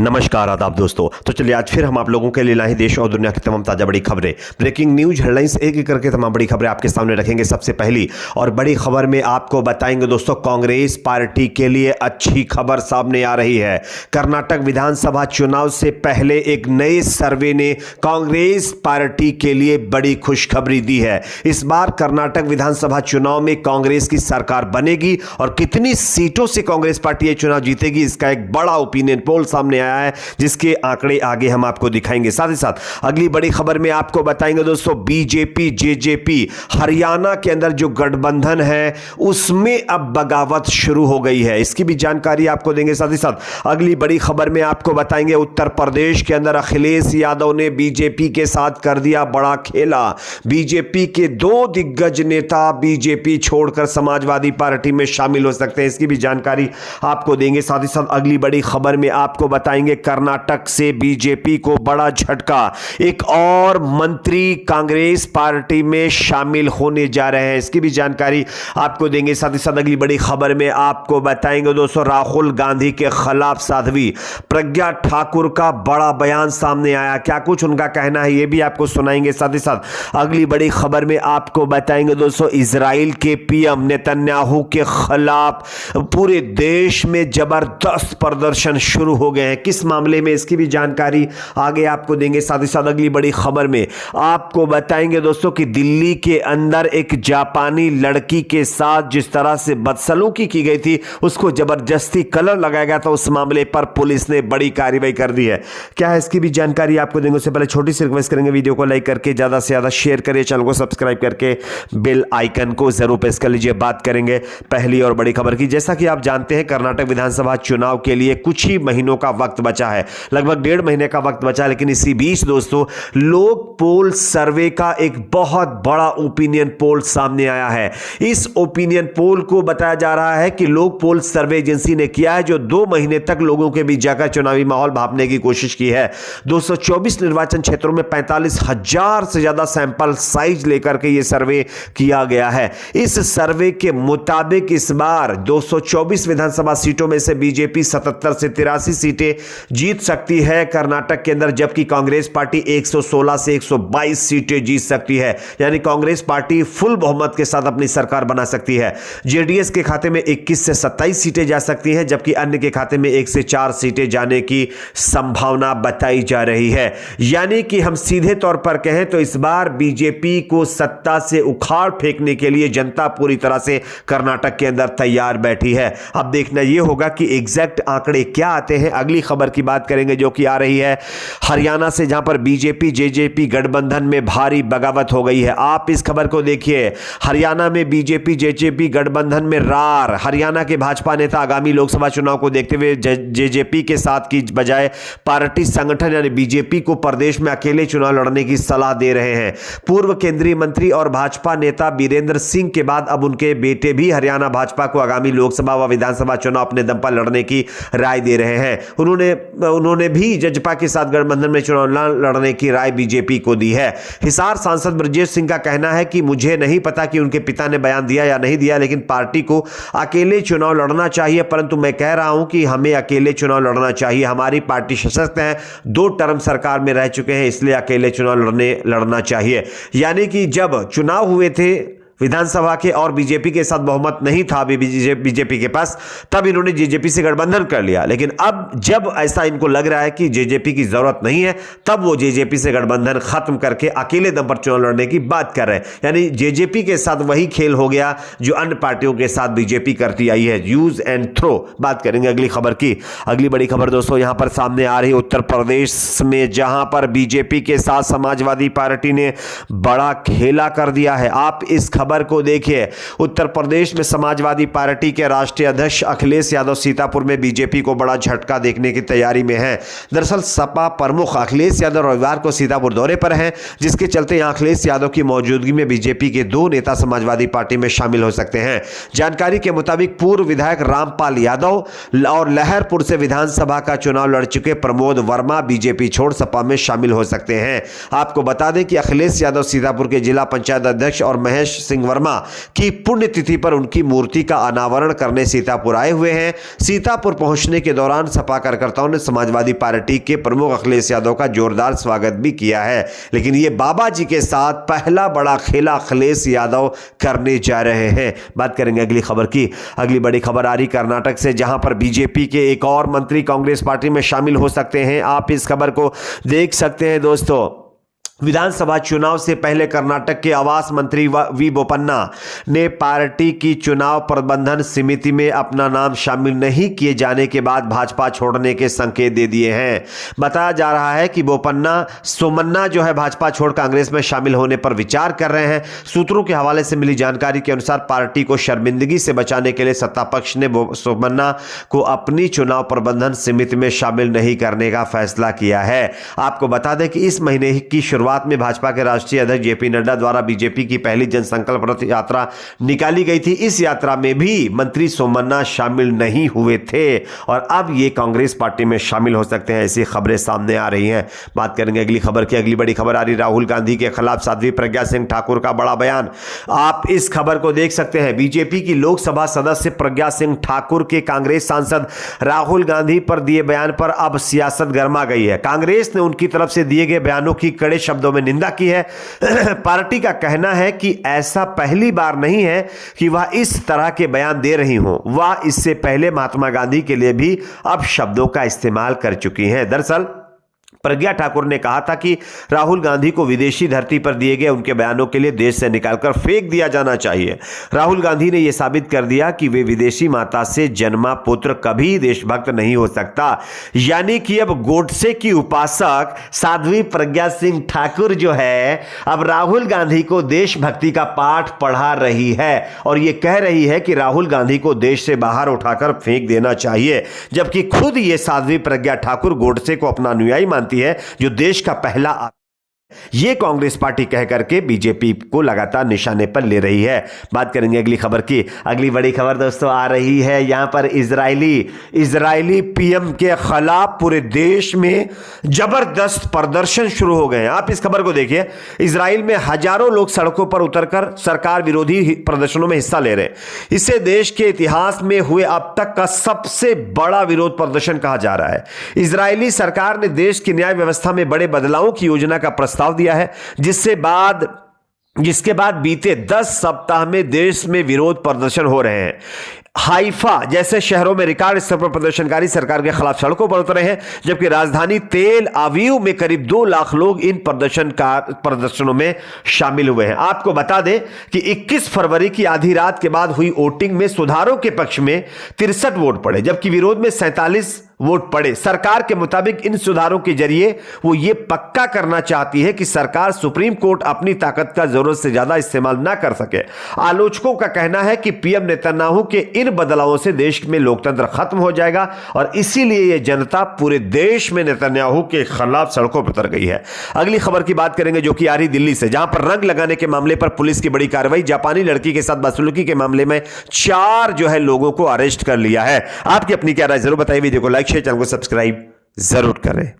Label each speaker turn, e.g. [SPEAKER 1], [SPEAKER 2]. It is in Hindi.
[SPEAKER 1] नमस्कार आदाब दोस्तों। तो चलिए आज फिर हम आप लोगों के लिए लाए देश और दुनिया की तमाम ताजा बड़ी खबरें, ब्रेकिंग न्यूज, हेडलाइंस, एक एक करके तमाम बड़ी खबरें आपके सामने रखेंगे। सबसे पहली और बड़ी खबर में आपको बताएंगे दोस्तों, कांग्रेस पार्टी के लिए अच्छी खबर सामने आ रही है। कर्नाटक विधानसभा चुनाव से पहले एक नए सर्वे ने कांग्रेस पार्टी के लिए बड़ी खुशखबरी दी है। इस बार कर्नाटक विधानसभा चुनाव में कांग्रेस की सरकार बनेगी और कितनी सीटों से कांग्रेस पार्टी ये चुनाव जीतेगी, इसका एक बड़ा ओपिनियन पोल सामने आया है, जिसके आंकड़े आगे हम आपको दिखाएंगे। साथ ही साथ अगली बड़ी खबर में आपको बताएंगे दोस्तों, बीजेपी जेजेपी हरियाणा के अंदर जो गठबंधन है उसमें अब बगावत शुरू हो गई है, इसकी भी जानकारी आपको देंगे। साथ ही साथ अगली बड़ी खबर में आपको बताएंगे, उत्तर प्रदेश के अंदर अखिलेश यादव ने बीजेपी के साथ कर दिया बड़ा खेला। बीजेपी के दो दिग्गज नेता बीजेपी छोड़कर समाजवादी पार्टी में शामिल हो सकते हैं, इसकी भी जानकारी आपको देंगे। साथ ही साथ अगली बड़ी खबर में आपको बताएंगे, कर्नाटक से बीजेपी को बड़ा झटका, एक और मंत्री कांग्रेस पार्टी में शामिल होने जा रहे हैं, इसकी भी जानकारी आपको देंगे। साथ ही साथ अगली बड़ी खबर में आपको बताएंगे दोस्तों, राहुल गांधी के खिलाफ साध्वी प्रज्ञा ठाकुर का बड़ा बयान सामने आया, क्या कुछ उनका कहना है ये भी आपको सुनाएंगे। साथ ही साथ अगली बड़ी खबर में आपको बताएंगे दोस्तों, इजराइल के पीएम नेतन्याहू के खिलाफ पूरे देश में जबरदस्त प्रदर्शन शुरू हो गए हैं, किस मामले में, इसकी भी जानकारी आगे आपको देंगे। साथ ही साथ अगली बड़ी खबर में आपको बताएंगे दोस्तों कि दिल्ली के अंदर एक जापानी लड़की के साथ जिस तरह से बदसलूकी की गई थी, उसको जबरदस्ती कलर लगाया गया था, उस मामले पर पुलिस ने बड़ी कार्रवाई कर दी है। क्या है इसकी भी जानकारी आपको देंगे। उससे पहले छोटी सी रिक्वेस्ट करेंगे, वीडियो को लाइक करके ज्यादा से ज्यादा शेयर करिए, चैनल को सब्सक्राइब करके बेल आइकन को जरूर प्रेस कर लीजिए। बात करेंगे पहली और बड़ी खबर की। जैसा कि आप जानते हैं, कर्नाटक विधानसभा चुनाव के लिए कुछ ही महीनों का वक्त बचा है, लगभग 1.5 महीने का वक्त बचा। लेकिन इसी बीच दोस्तों, लोक पोल सर्वे का एक बहुत बड़ा ओपिनियन पोल सामने आया है। इस ओपिनियन पोल को बताया जा रहा है कि लोक पोल सर्वे एजेंसी ने किया है, जो 2 महीने तक लोगों के बीच जाकर चुनावी माहौल भांपने की कोशिश की है। 224 निर्वाचन क्षेत्रों में 45,000 से ज्यादा सैंपल साइज लेकर के यह सर्वे किया गया है। इस सर्वे के मुताबिक इस बार 224 विधानसभा सीटों में से बीजेपी 77 से 83 सीटें जीत सकती है कर्नाटक के अंदर, जबकि कांग्रेस पार्टी 116 से 122 सीटें जीत सकती है। यानी कांग्रेस पार्टी फुल बहुमत के साथ अपनी सरकार बना सकती है। जेडीएस के खाते में 21 से 27 सीटें जा सकती हैं, जबकि अन्य के खाते में 1 से 4 सीटें जाने की संभावना बताई जा रही है। यानी कि हम सीधे तौर पर कहें तो इस बार बीजेपी को सत्ता से उखाड़ फेंकने के लिए जनता पूरी तरह से कर्नाटक के अंदर तैयार बैठी है। अब देखना यह होगा कि एग्जैक्ट आंकड़े क्या आते हैं। अगली खबर की बात करेंगे जो कि आ रही है हरियाणा से, जहां पर बीजेपी जेजेपी गठबंधन में भारी बगावत हो गई है। आप इस खबर को देखिए, हरियाणा में बीजेपी जेजेपी गठबंधन में रार। हरियाणा के भाजपा नेता आगामी लोकसभा चुनाव को देखते हुए जेजेपी के साथ की बजाय पार्टी संगठन यानी बीजेपी को प्रदेश में अकेले चुनाव लड़ने की सलाह दे रहे हैं। पूर्व केंद्रीय मंत्री और भाजपा नेता बीरेंद्र सिंह के बाद अब उनके बेटे भी हरियाणा भाजपा को आगामी लोकसभा व विधानसभा चुनाव अपने दम पर लड़ने की राय दे रहे हैं। उन्होंने भी जजपा के साथ गठबंधन में चुनाव लड़ने की राय बीजेपी को दी है। हिसार सांसद ब्रजेश सिंह का कहना है कि मुझे नहीं पता कि उनके पिता ने बयान दिया या नहीं दिया, लेकिन पार्टी को अकेले चुनाव लड़ना चाहिए, परंतु मैं कह रहा हूं कि हमें अकेले चुनाव लड़ना चाहिए। हमारी पार्टी सशक्त है, 2 टर्म सरकार में रह चुके हैं, इसलिए अकेले चुनाव लड़ना चाहिए। यानी कि जब चुनाव हुए थे विधानसभा के और बीजेपी के साथ बहुमत नहीं था अभी बीजेपी के पास, तब इन्होंने जेजेपी से गठबंधन कर लिया। लेकिन अब जब ऐसा इनको लग रहा है कि जेजेपी की जरूरत नहीं है, तब वो जेजेपी से गठबंधन खत्म करके अकेले दम पर चुनाव लड़ने की बात कर रहे हैं। यानी जेजेपी के साथ वही खेल हो गया जो अन्य पार्टियों के साथ बीजेपी करती आई है, यूज एंड थ्रो। बात करेंगे अगली खबर की। अगली बड़ी खबर दोस्तों यहां पर सामने आ रही, उत्तर प्रदेश में, जहां पर बीजेपी के साथ समाजवादी पार्टी ने बड़ा खेला कर दिया है। आप इस खबर को देखिए, उत्तर प्रदेश में समाजवादी पार्टी के राष्ट्रीय अध्यक्ष अखिलेश यादव सीतापुर में बीजेपी को बड़ा झटका देखने की तैयारी में हैं। दरअसल सपा प्रमुख अखिलेश यादव रविवार को सीतापुर दौरे पर हैं, जिसके चलते यहां अखिलेश यादव की मौजूदगी में बीजेपी के 2 नेता समाजवादी पार्टी में शामिल हो सकते हैं। जानकारी के मुताबिक पूर्व विधायक रामपाल यादव और लहरपुर से विधानसभा का चुनाव लड़ चुके प्रमोद वर्मा बीजेपी छोड़ सपा में शामिल हो सकते हैं। आपको बता दें कि अखिलेश यादव सीतापुर के जिला पंचायत अध्यक्ष और महेश सिंह सिंह वर्मा की पुण्यतिथि पर उनकी मूर्ति का अनावरण करने सीतापुर आए हुए हैं। सीतापुर पहुंचने के दौरान सपा कार्यकर्ताओं ने समाजवादी पार्टी के प्रमुख अखिलेश यादव का जोरदार स्वागत भी किया है। लेकिन ये बाबा जी के साथ पहला बड़ा खेला अखिलेश यादव करने जा रहे हैं। बात करेंगे अगली खबर की। अगली बड़ी खबर आ रही कर्नाटक से, जहां पर बीजेपी के एक और मंत्री कांग्रेस पार्टी में शामिल हो सकते हैं। आप इस खबर को देख सकते हैं दोस्तों। विधानसभा चुनाव से पहले कर्नाटक के आवास मंत्री वी बोपन्ना ने पार्टी की चुनाव प्रबंधन समिति में अपना नाम शामिल नहीं किए जाने के बाद भाजपा छोड़ने के संकेत दे दिए हैं। बताया जा रहा है कि सोमन्ना जो है भाजपा छोड़ कांग्रेस में शामिल होने पर विचार कर रहे हैं। सूत्रों के हवाले से मिली जानकारी के अनुसार पार्टी को शर्मिंदगी से बचाने के लिए सत्ता पक्ष ने सोमन्ना को अपनी चुनाव प्रबंधन समिति में शामिल नहीं करने का फैसला किया है। आपको बता दें कि इस महीने की शुरुआत में भाजपा के राष्ट्रीय अध्यक्ष जेपी नड्डा द्वारा बीजेपी की पहली जनसंकल्प रथ यात्रा निकाली गई थी। इस यात्रा में भी मंत्री सोमन्ना शामिल नहीं हुए थे और अब ये कांग्रेस पार्टी में शामिल हो सकते हैं, ऐसी खबरें सामने आ रही हैं। बात करेंगे अगली खबर की। अगली बड़ी खबर आ रही राहुल गांधी के खिलाफ साध्वी प्रज्ञा सिंह ठाकुर का बड़ा बयान। आप इस खबर को देख सकते हैं। बीजेपी की लोकसभा सदस्य प्रज्ञा सिंह ठाकुर के कांग्रेस सांसद राहुल गांधी पर दिए बयान पर अब सियासत गर्मा गई है। कांग्रेस ने उनकी तरफ से दिए गए बयानों की कड़े शब्दों में निंदा की है। पार्टी का कहना है कि ऐसा पहली बार नहीं है कि वह इस तरह के बयान दे रही हों। वह इससे पहले महात्मा गांधी के लिए भी अब शब्दों का इस्तेमाल कर चुकी हैं। दरअसल प्रज्ञा ठाकुर ने कहा था कि राहुल गांधी को विदेशी धरती पर दिए गए उनके बयानों के लिए देश से निकालकर फेंक दिया जाना चाहिए। राहुल गांधी ने यह साबित कर दिया कि वे विदेशी माता से जन्मा पुत्र कभी देशभक्त नहीं हो सकता। यानी कि अब गोडसे की उपासक साध्वी प्रज्ञा सिंह ठाकुर जो है अब राहुल गांधी को देशभक्ति का पाठ पढ़ा रही है और यह कह रही है कि राहुल गांधी को देश से बाहर उठाकर फेंक देना चाहिए, जबकि खुद ये साध्वी प्रज्ञा ठाकुर गोडसे को अपना अनुयायी मानती है, जो देश का पहला। ये कांग्रेस पार्टी कह करके बीजेपी को लगातार निशाने पर ले रही है। बात करेंगे अगली खबर की। अगली बड़ी खबर दोस्तों आ रही है यहां पर इजरायली पीएम के खिलाफ पूरे देश में जबरदस्त प्रदर्शन शुरू हो गए हैं। आप इस खबर को देखिए। इजराइल में हजारों लोग सड़कों पर उतरकर सरकार विरोधी प्रदर्शनों में हिस्सा ले रहे हैं। इसे देश के इतिहास में हुए अब तक का सबसे बड़ा विरोध प्रदर्शन कहा जा रहा है। इजरायली सरकार ने देश की न्याय व्यवस्था में बड़े बदलावों की योजना का प्रस्ताव दिया है, जिसके बाद बीते 10 सप्ताह में देश में विरोध प्रदर्शन हो रहे हैं। हाइफा जैसे शहरों में रिकॉर्ड स्तर पर प्रदर्शनकारी सरकार के खिलाफ सड़कों पर उतरे हैं, जबकि राजधानी तेल अवीव में करीब 2 लाख लोग इन प्रदर्शनों में शामिल हुए हैं। आपको बता दें कि 21 फरवरी की आधी रात के बाद हुई वोटिंग में सुधारों के पक्ष में 63 वोट पड़े, जबकि विरोध में 47 वोट पड़े। सरकार के मुताबिक इन सुधारों के जरिए वो ये पक्का करना चाहती है कि सरकार सुप्रीम कोर्ट अपनी ताकत का जरूरत से ज्यादा इस्तेमाल ना कर सके। आलोचकों का कहना है कि पीएम नेतन्याहू के इन बदलावों से देश में लोकतंत्र खत्म हो जाएगा और इसीलिए यह जनता पूरे देश में नेतन्याहू के खिलाफ सड़कों पर उतर गई है। अगली खबर की बात करेंगे जो कि आ रही दिल्ली से, जहां पर रंग लगाने के मामले पर पुलिस की बड़ी कार्रवाई। जापानी लड़की के साथ बदसलूकी के मामले में 4 जो है लोगों को अरेस्ट कर लिया है। आपकी अपनी क्या राय जरूर बताइए। वीडियो को लाइक शेयर, चैनल को सब्सक्राइब जरूर करें।